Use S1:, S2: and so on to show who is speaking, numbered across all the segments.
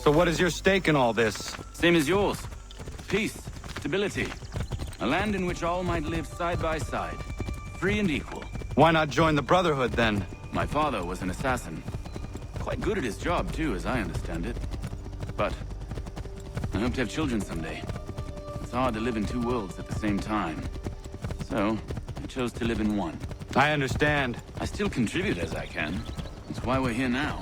S1: So what is your stake in all this?
S2: Same as yours. Peace, stability. A land in which all might live side by side. Free and equal.
S1: Why not join the Brotherhood, then?
S2: My father was an assassin. Quite good at his job, too, as I understand it. But I hope to have children someday. It's hard to live in two worlds at the same time. So, I chose to live in one.
S1: I understand.
S2: I still contribute as I can. That's why we're here now.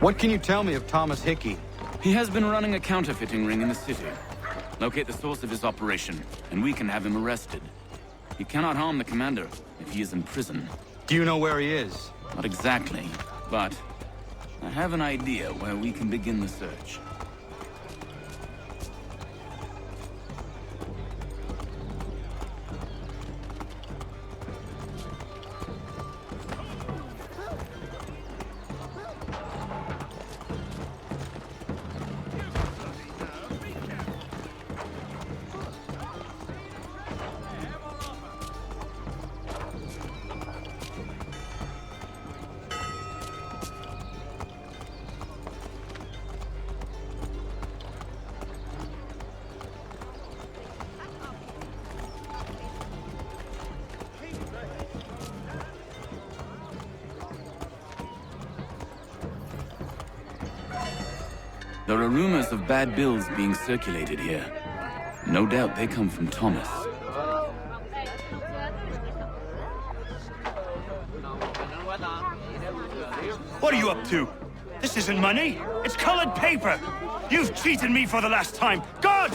S1: What can you tell me of Thomas Hickey?
S2: He has been running a counterfeiting ring in the city. Locate the source of his operation, and we can have him arrested. He cannot harm the commander if he is in prison.
S1: Do you know where he is?
S2: Not exactly, but I have an idea where we can begin the search. There are rumors of bad bills being circulated here. No doubt they come from Thomas.
S3: What are you up to? This isn't money. It's colored paper. You've cheated me for the last time. God!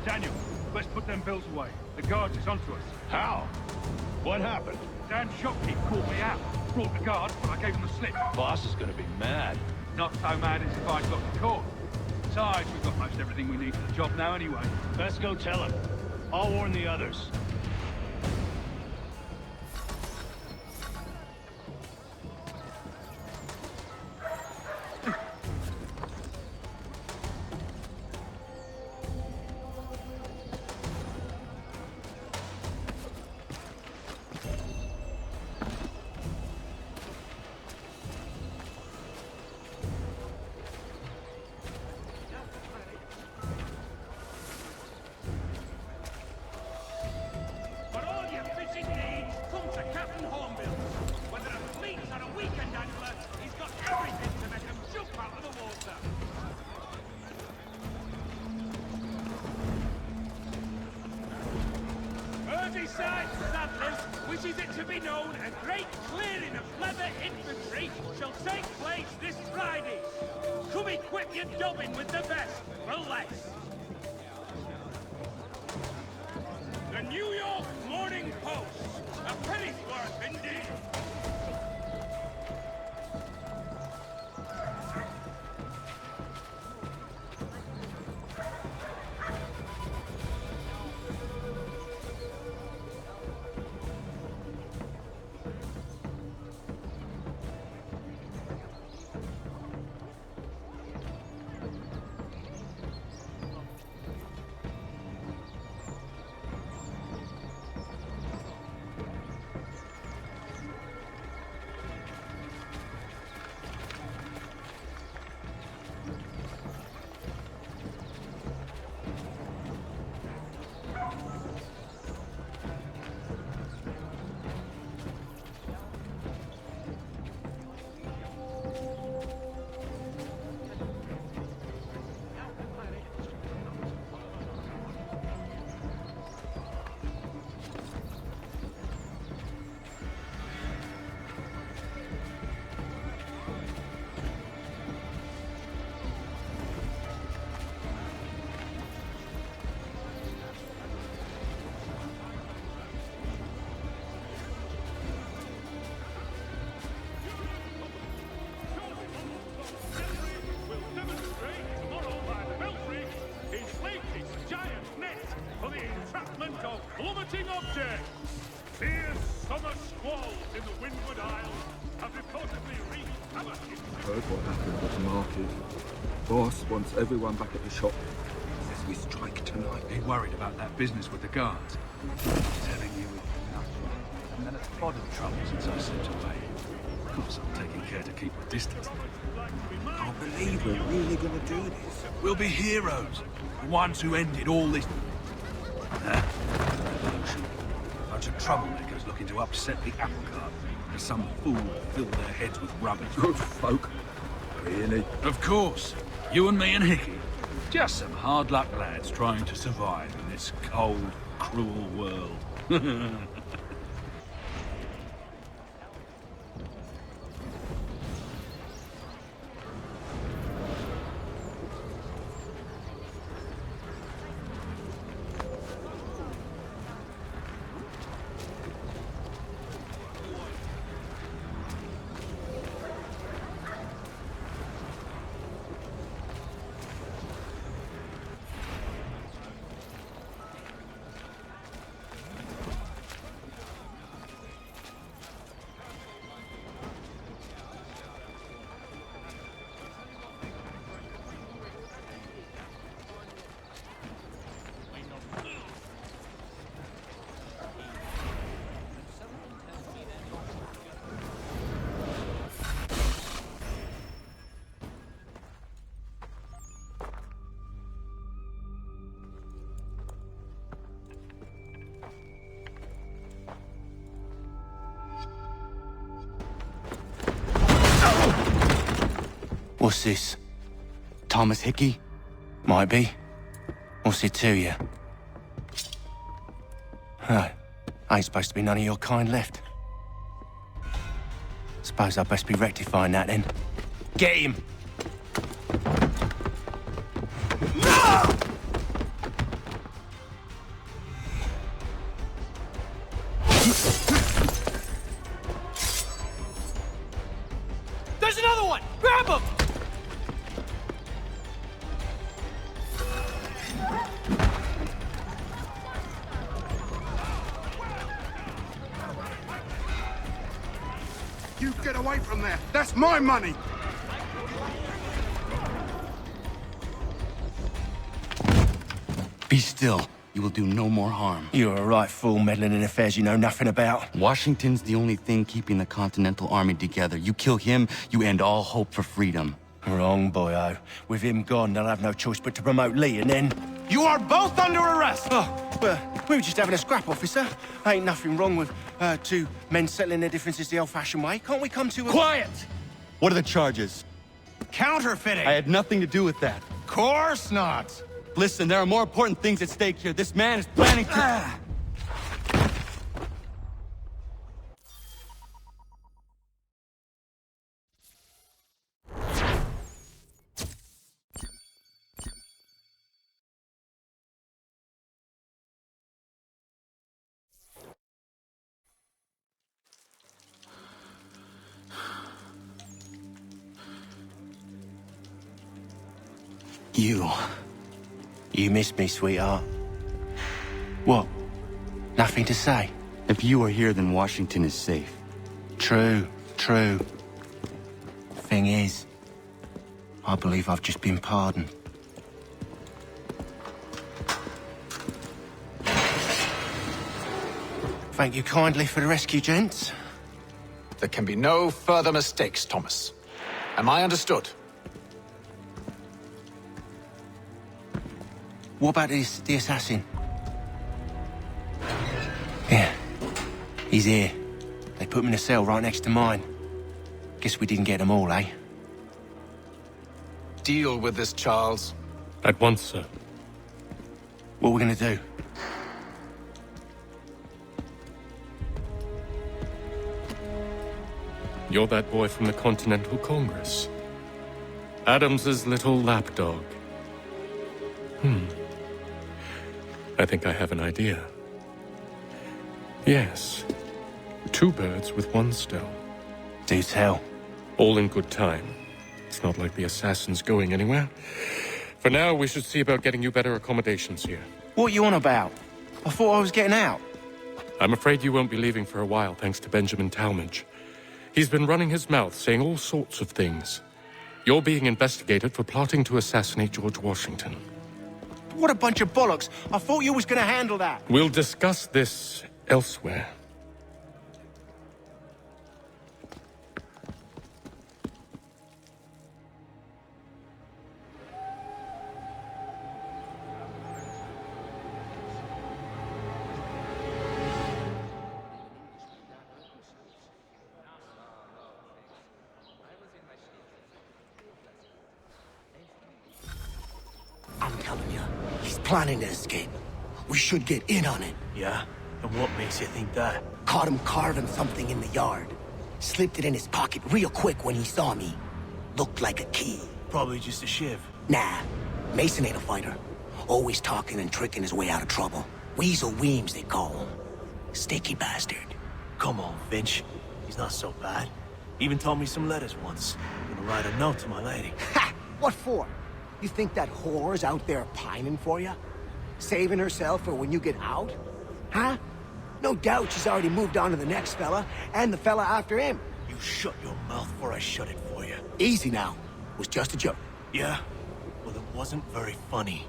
S3: Daniel, let's put them bills away. The guards is onto us.
S4: How? What happened?
S3: Dan's shopkeep called me out. Brought the guards, but I gave them the slip.
S4: Boss is gonna be mad.
S3: Not so mad as if I got caught. Besides, we've got most everything we need for the job now anyway.
S4: Let's go tell him. I'll warn the others.
S5: shall take place this Friday. Come equip your dubbing with the best for less. The New York Morning Post. A penny's worth indeed. Plummeting objects! Fierce summer squalls in the Windward Isles have reportedly wreaked havoc in...
S6: Heard what happened at the market. Boss wants everyone back at the shop. Says we strike tonight.
S7: Ain't worried about that business with the guards. Telling you nothing. And then it's bottom trouble since I slipped away. Of course, I'm taking care to keep my distance.
S6: Can't believe we're really gonna do this.
S7: We'll be heroes. The ones who ended all this... revolution. A bunch of troublemakers looking to upset the apple cart. As some fool filled their heads with rubbish.
S6: Good folk. Really?
S7: Of course. You and me and Hickey. Just some hard luck lads trying to survive in this cold, cruel world.
S1: What's this? Thomas Hickey? Might be. What's it to you? Oh, ain't supposed to be none of your kind left. Suppose I'd best be rectifying that then. Get him! There's another one! Grab him!
S8: You get away from there! That's my money!
S1: Be still. You will do no more harm. You're a right fool meddling in affairs you know nothing about.
S9: Washington's the only thing keeping the Continental Army together. You kill him, you end all hope for freedom.
S1: Wrong, boyo. With him gone, they'll have no choice but to promote Lee, and then... You are both under arrest! Oh, well, we were just having a scrap, officer. Ain't nothing wrong with two men settling their differences the old-fashioned way. Can't we come to a...
S9: Quiet! What are the charges?
S1: Counterfeiting!
S9: I had nothing to do with that.
S1: Course not!
S9: Listen, there are more important things at stake here. This man is planning to... You.
S1: You missed me, sweetheart. What? Nothing to say?
S9: If you are here, then Washington is safe.
S1: True, true. Thing is, I believe I've just been pardoned. Thank you kindly for the rescue, gents.
S10: There can be no further mistakes, Thomas. Am I understood?
S1: What about the assassin? Yeah, he's here. They put him in a cell right next to mine. Guess we didn't get them all, eh?
S10: Deal with this, Charles.
S11: At once, sir.
S1: What are we gonna do?
S11: You're that boy from the Continental Congress. Adams's little lapdog. I think I have an idea. Yes. 2 birds with 1 stone.
S1: Do tell.
S11: All in good time. It's not like the assassin's going anywhere. For now, we should see about getting you better accommodations here.
S1: What are you on about? I thought I was getting out.
S11: I'm afraid you won't be leaving for a while, thanks to Benjamin Talmadge. He's been running his mouth, saying all sorts of things. You're being investigated for plotting to assassinate George Washington.
S1: What a bunch of bollocks. I thought you was gonna handle that.
S11: We'll discuss this elsewhere.
S12: I'm telling you, he's planning to escape. We should get in on it.
S13: Yeah? And what makes you think that?
S12: Caught him carving something in the yard. Slipped it in his pocket real quick when he saw me. Looked like a key.
S13: Probably just a shiv.
S12: Nah, Mason ain't a fighter. Always talking and tricking his way out of trouble. Weasel Weems, they call him. Sticky bastard.
S13: Come on, Finch. He's not so bad. Even taught me some letters once. Gonna write a note to my lady.
S12: Ha! What for? You think that whore's out there pining for you? Saving herself for when you get out? Huh? No doubt she's already moved on to the next fella, and the fella after him.
S13: You shut your mouth before I shut it for you.
S12: Easy now. It was just a joke.
S13: Yeah? Well, it wasn't very funny.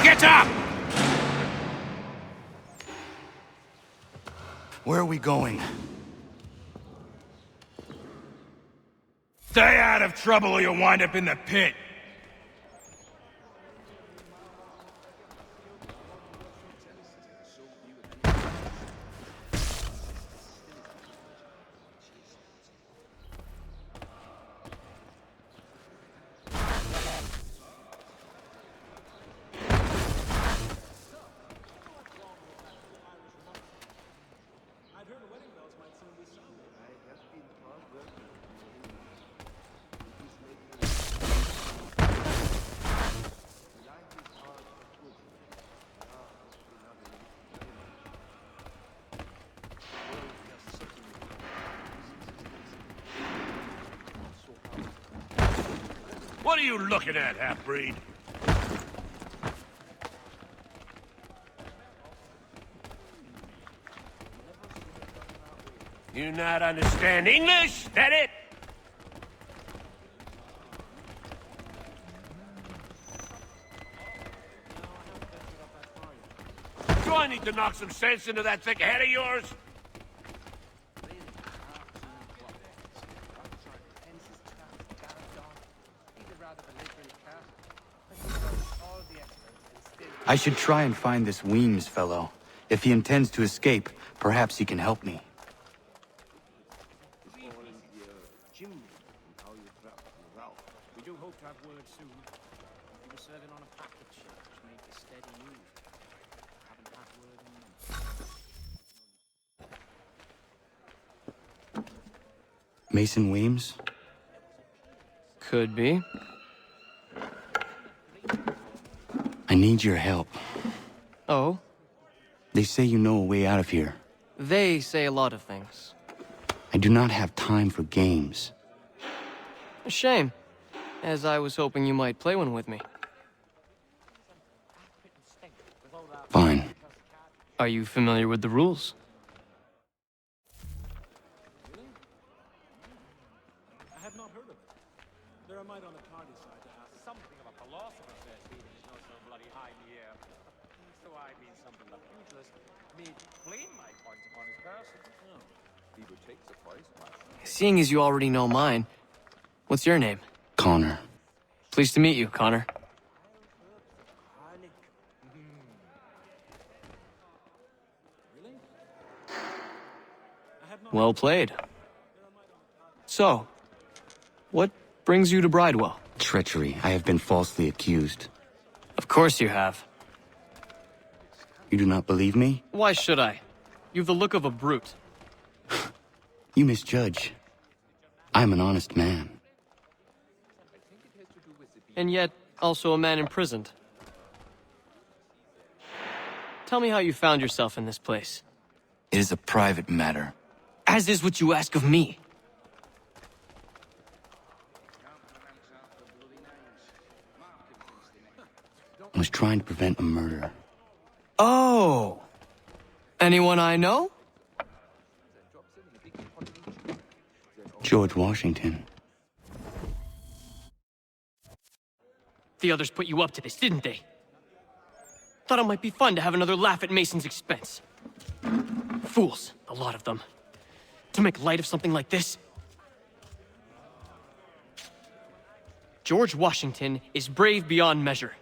S1: Get up!
S9: Where are we going?
S5: Stay out of trouble or you'll wind up in the pit. What are you looking at, half-breed? You not understand English? That it? Do I need to knock some sense into that thick head of yours?
S9: I should try and find this Weems fellow. If he intends to escape, perhaps he can help me.
S14: We do hope to have word soon. We were serving on a package ship which made the steady move. Haven't had word in months.
S9: Mason Weems?
S15: Could be.
S9: I need your help.
S15: Oh?
S9: They say you know a way out of here.
S15: They say a lot of things.
S9: I do not have time for games.
S15: A shame, as I was hoping you might play one with me.
S9: Fine.
S15: Are you familiar with the rules?
S14: I had not heard of it. There are might on the party side to ask. Something of a philosopher says thieving is not so bloody high in the air. So I mean something of a pugilist made plain my point upon his person. He would take the price.
S15: Seeing as you already know mine, what's your name?
S9: Connor.
S15: Pleased to meet you, Connor. Well played. So, what brings you to Bridewell?
S9: Treachery. I have been falsely accused.
S15: Of course you have.
S9: You do not believe me?
S15: Why should I? You've the look of a brute.
S9: You misjudge. I'm an honest man.
S15: And yet, also a man imprisoned. Tell me how you found yourself in this place.
S9: It is a private matter.
S15: As is what you ask of me.
S9: I was trying to prevent a murder.
S15: Oh! Anyone I know?
S9: George Washington.
S15: The others put you up to this, didn't they? Thought it might be fun to have another laugh at Mason's expense. Fools, a lot of them. To make light of something like this? George Washington is brave beyond measure,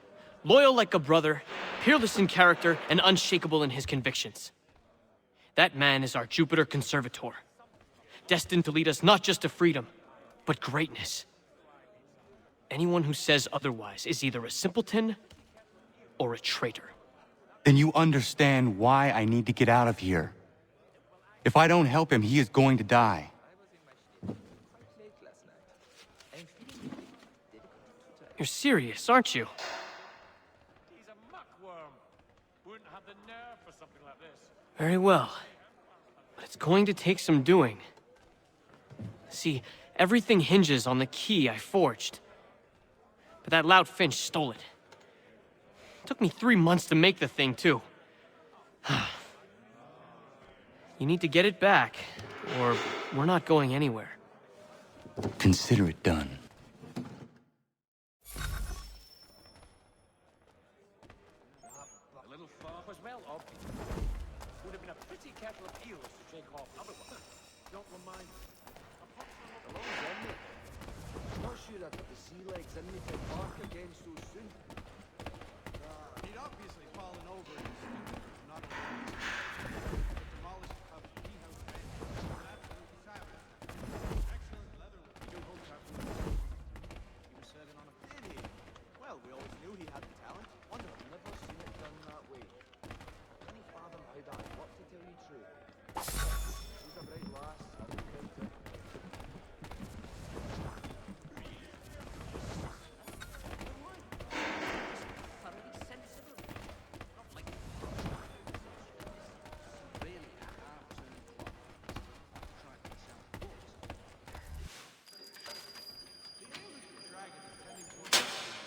S15: loyal like a brother, peerless in character, and unshakable in his convictions. That man is our Jupiter Conservator, destined to lead us not just to freedom, but greatness. Anyone who says otherwise is either a simpleton or a traitor.
S9: Then you understand why I need to get out of here. If I don't help him, he is going to die.
S15: You're serious, aren't you?
S14: He's a muckworm. Wouldn't have the nerve for something like this.
S15: Very well. But it's going to take some doing. See, everything hinges on the key I forged. But that lout Finch stole it. Took me 3 months to make the thing, too. You need to get it back, or we're not going anywhere.
S9: Consider it done.
S14: A little far as well, obviously. Would have been a pretty kettle of eels to shake off otherwise. Don't remind me.
S12: Not sure that the sea legs in me to bark again so soon.
S8: He'd obviously fallen over in his sleep, not only demolished a tea house bench, an absolute savage. Excellent leather. We do hope to have one.
S14: He was serving on a
S12: Did he? Well, we always knew he had the talent. Wonder I've never seen it done that way. Can you fathom how that worked, to tell you the truth? She's a bright lass, I'll be proud to.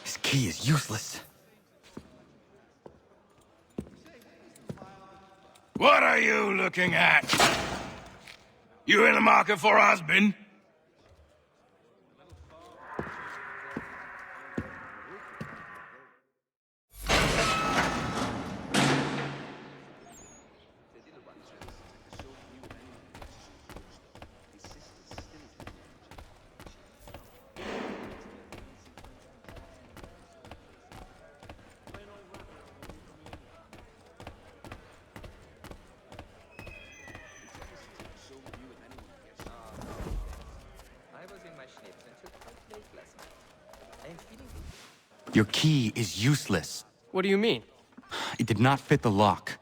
S9: This key is useless.
S16: What are you looking at? You in the market for a husband?
S9: Your key is useless.
S15: What do you mean?
S9: It did not fit the lock.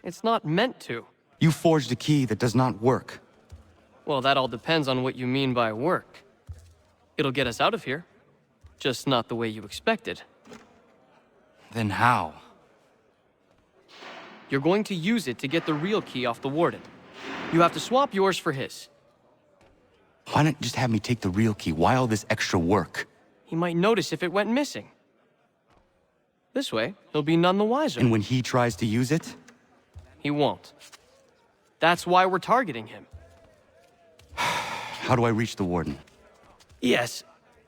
S15: It's not meant to.
S9: You forged a key that does not work.
S15: Well, that all depends on what you mean by work. It'll get us out of here. Just not the way you expected.
S9: Then how?
S15: You're going to use it to get the real key off the warden. You have to swap yours for his.
S9: Why not just have me take the real key? Why all this extra work?
S15: He might notice if it went missing. This way, he'll be none the wiser.
S9: And when he tries to use it?
S15: He won't. That's why we're targeting him.
S9: How do I reach the warden?
S15: Yes.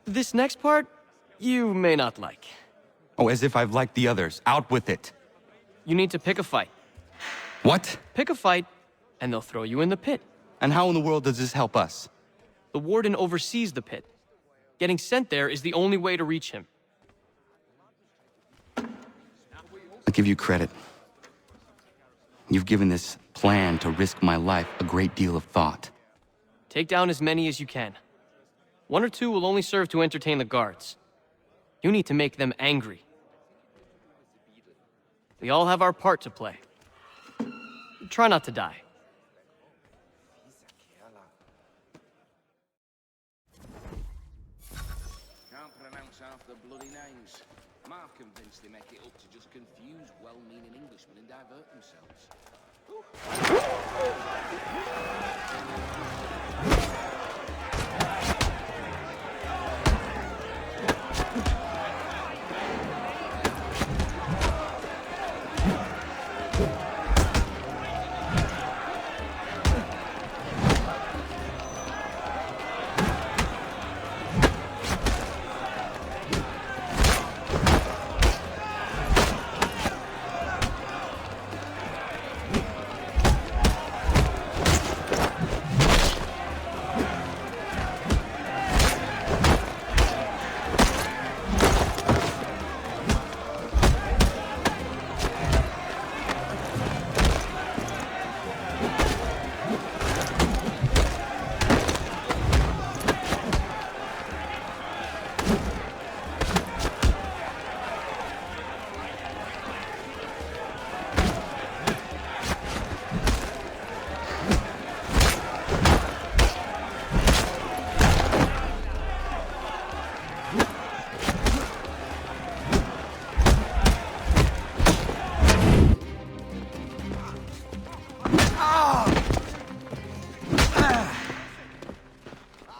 S15: This next part, you may not like.
S9: Oh, as if I've liked the others. Out with it.
S15: You need to pick a fight.
S9: What?
S15: Pick a fight, and they'll throw you in the pit.
S9: And how in the world does this help us?
S15: The warden oversees the pit. Getting sent there is the only way to reach him.
S9: I'll give you credit. You've given this plan to risk my life a great deal of thought.
S15: Take down as many as you can. 1 or 2 will only serve to entertain the guards. You need to make them angry. We all have our part to play. Try not to die.
S17: Can't pronounce half the bloody names. I'm convinced they make it up to just confuse well-meaning Englishmen and divert themselves.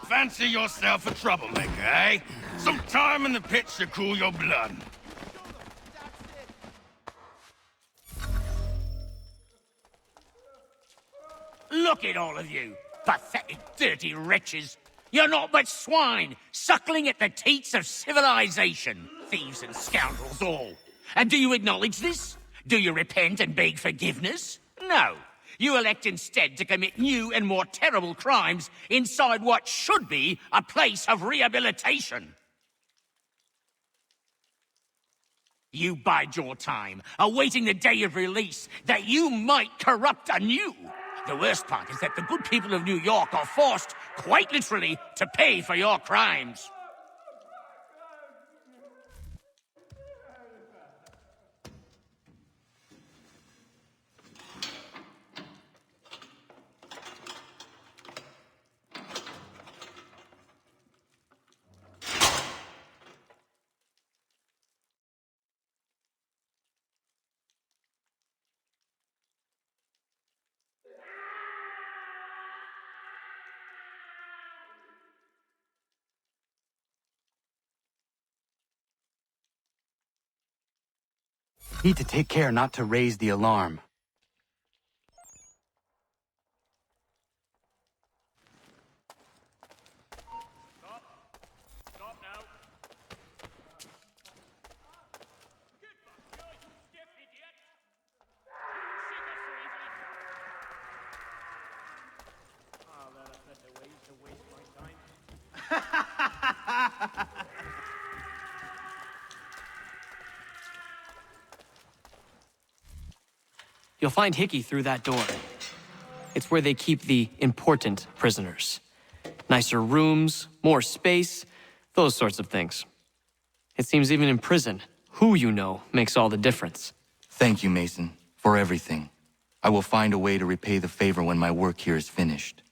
S16: Fancy yourself a troublemaker, eh? Some time in the pits to cool your blood.
S18: Look at all of you, pathetic, dirty wretches. You're not but swine, suckling at the teats of civilization. Thieves and scoundrels all. And do you acknowledge this? Do you repent and beg forgiveness? No. You elect instead to commit new and more terrible crimes inside what should be a place of rehabilitation. You bide your time, awaiting the day of release, that you might corrupt anew. The worst part is that the good people of New York are forced, quite literally, to pay for your crimes.
S9: Need to take care not to raise the alarm.
S5: Stop now.
S14: Oh, that's a way to waste my time.
S15: You'll find Hickey through that door. It's where they keep the important prisoners. Nicer rooms, more space, those sorts of things. It seems even in prison, who you know makes all the difference.
S9: Thank you, Mason, for everything. I will find a way to repay the favor when my work here is finished.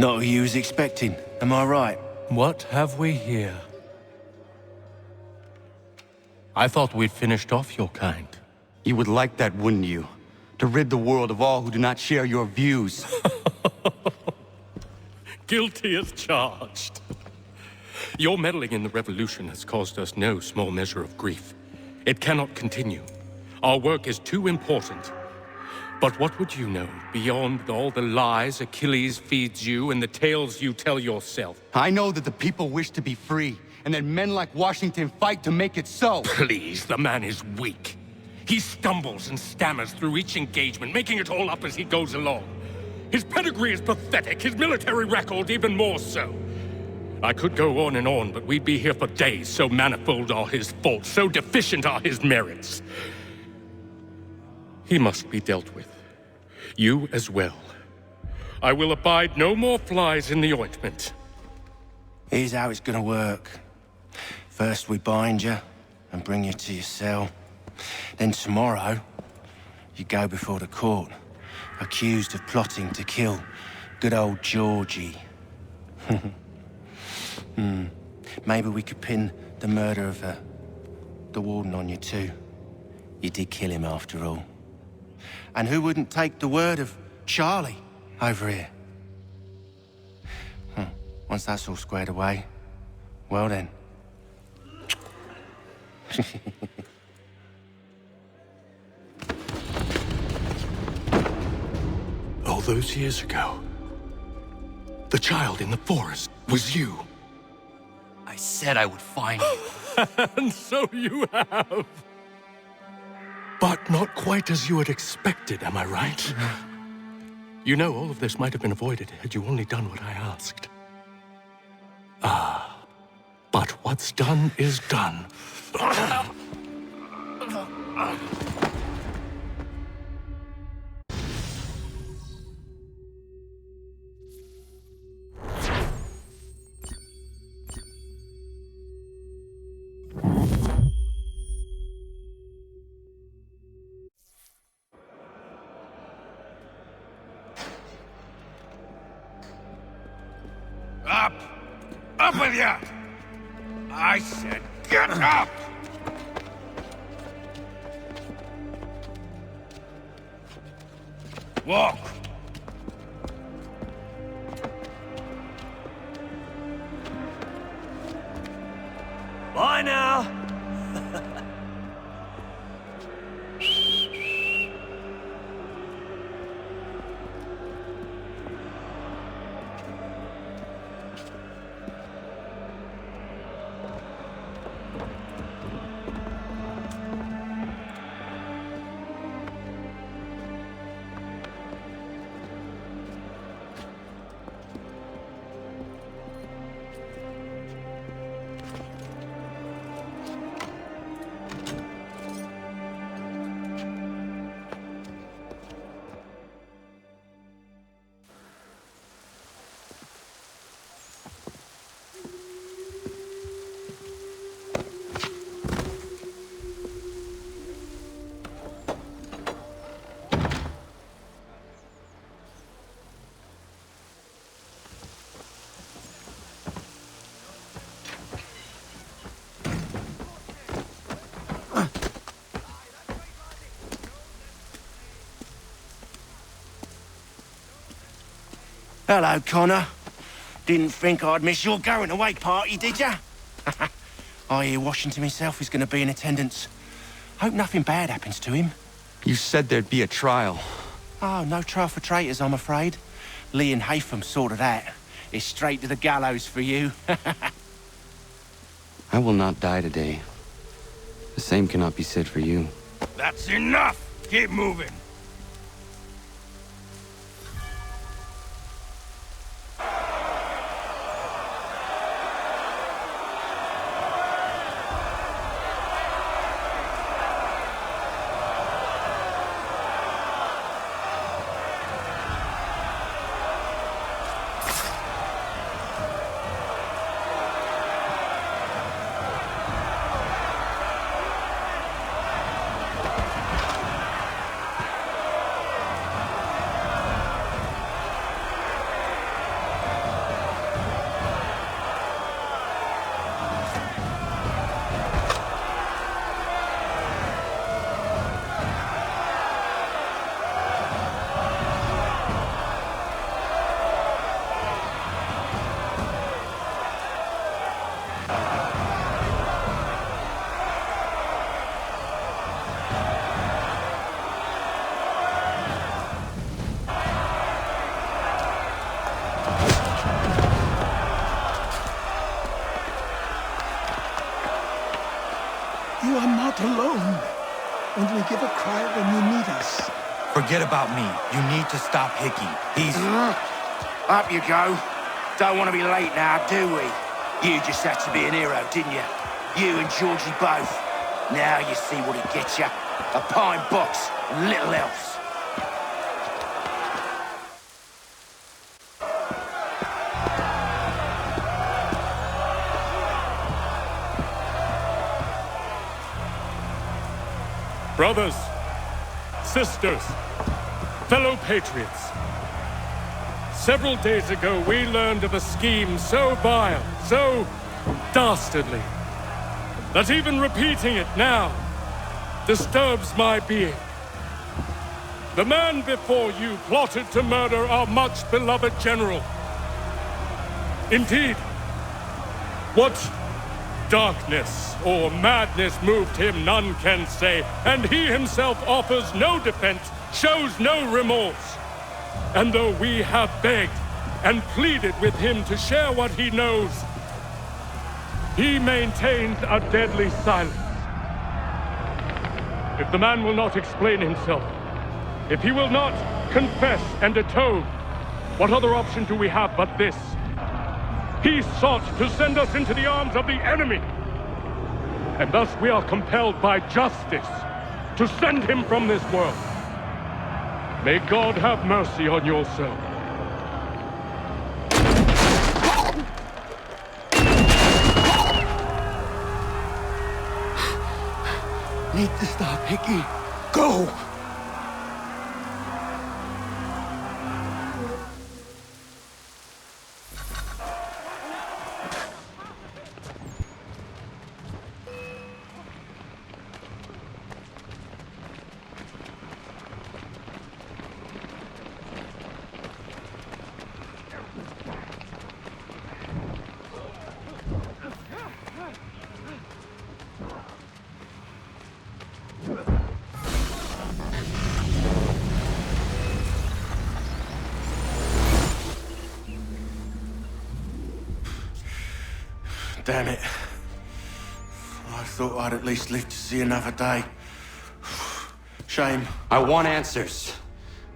S1: Not who you was expecting, am I right?
S11: What have we here? I thought we'd finished off your kind.
S9: You would like that, wouldn't you? To rid the world of all who do not share your views.
S11: Guilty as charged. Your meddling in the revolution has caused us no small measure of grief. It cannot continue. Our work is too important. But what would you know beyond all the lies Achilles feeds you and the tales you tell yourself?
S9: I know that the people wish to be free, and that men like Washington fight to make it so.
S11: Please, the man is weak. He stumbles and stammers through each engagement, making it all up as he goes along. His pedigree is pathetic, his military record even more so. I could go on and on, but we'd be here for days, so manifold are his faults, so deficient are his merits. He must be dealt with. You as well. I will abide no more flies in the ointment.
S1: Here's how it's gonna work. First we bind you and bring you to your cell. Then tomorrow, you go before the court, accused of plotting to kill good old Georgie. Maybe we could pin the murder of the warden on you too. You did kill him after all. And who wouldn't take the word of Charlie over here? Once that's all squared away, well then.
S11: All those years ago, the child in the forest was you.
S9: I said I would find you.
S11: And so you have. But not quite as you had expected, am I right? You know, all of this might have been avoided had you only done what I asked. Ah, but what's done is done.
S16: Up! Up with ya! I said get up! Walk!
S13: Bye now!
S1: Hello, Connor. Didn't think I'd miss your going away party, did ya? I hear Washington himself is going to be in attendance. Hope nothing bad happens to him.
S9: You said there'd be a trial.
S1: Oh, no trial for traitors, I'm afraid. Lee and Haytham sorted that. It's straight to the gallows for you.
S9: I will not die today. The same cannot be said for you.
S16: That's enough! Keep moving!
S12: give a cry when you need us.
S9: Forget about me. You need to stop Hickey. He's...
S17: Up you go. Don't want to be late now, do we? You just had to be an hero, didn't you? You and Georgie both. Now you see what it gets you. A pine box, and little else.
S11: Brothers, sisters, fellow patriots. Several days ago, we learned of a scheme so vile, so dastardly, that even repeating it now disturbs my being. The man before you plotted to murder our much-beloved general. Indeed, what darkness or madness moved him, none can say, and he himself offers no defense, shows no remorse. And though we have begged and pleaded with him to share what he knows, he maintains a deadly silence. If the man will not explain himself, if he will not confess and atone, what other option do we have but this? He sought to send us into the arms of the enemy. And thus we are compelled by justice to send him from this world. May God have mercy on your soul.
S12: Need to stop, Hickey. Go!
S1: Damn it. I thought I'd at least live to see another day. Shame.
S9: I want answers.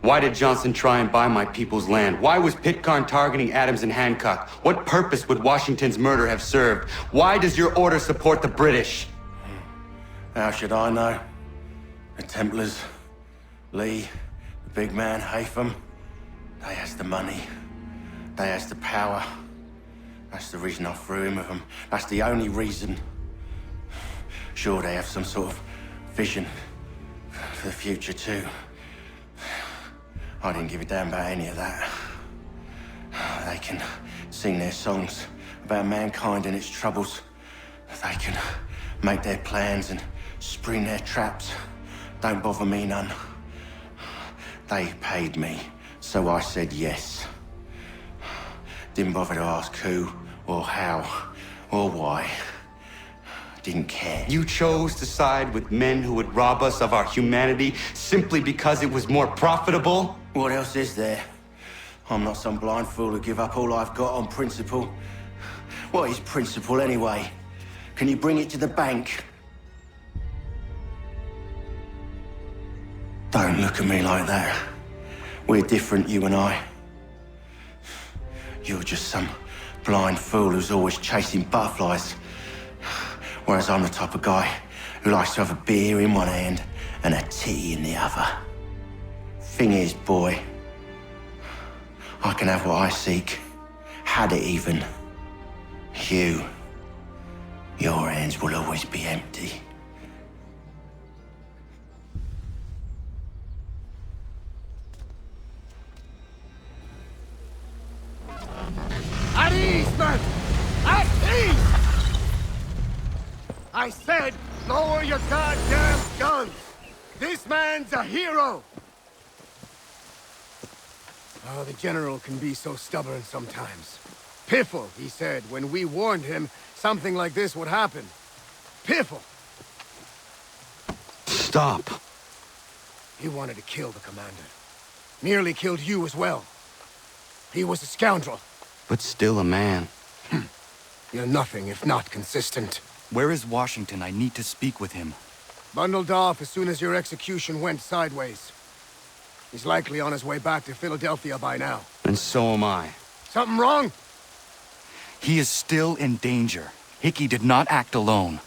S9: Why did Johnson try and buy my people's land? Why was Pitcairn targeting Adams and Hancock? What purpose would Washington's murder have served? Why does your order support the British?
S1: How should I know? The Templars, Lee, the big man, Haytham, they has the money. They has the power. That's the reason I threw in with them. That's the only reason. Sure, they have some sort of vision for the future, too. I didn't give a damn about any of that. They can sing their songs about mankind and its troubles. They can make their plans and spring their traps. Don't bother me none. They paid me, so I said yes. Didn't bother to ask who, or how, or why. Didn't care.
S9: You chose to side with men who would rob us of our humanity simply because it was more profitable?
S1: What else is there? I'm not some blind fool to give up all I've got on principle. What is principle anyway? Can you bring it to the bank? Don't look at me like that. We're different, you and I. You're just some blind fool who's always chasing butterflies. Whereas I'm the type of guy who likes to have a beer in one hand and a tea in the other. Thing is, boy, I can have what I seek. Had it even. Your hands will always be empty.
S12: At ease, man! At ease! I said, lower your goddamn guns! This man's a hero! Oh, the General can be so stubborn sometimes. Piffle, he said, when we warned him something like this would happen. Piffle!
S9: Stop.
S12: He wanted to kill the commander. Nearly killed you as well. He was a scoundrel.
S9: But still a man.
S12: You're nothing if not consistent.
S9: Where is Washington? I need to speak with him.
S12: Bundled off as soon as your execution went sideways. He's likely on his way back to Philadelphia by now.
S9: And so am I.
S12: Something wrong?
S19: He is still in danger. Hickey did not act alone.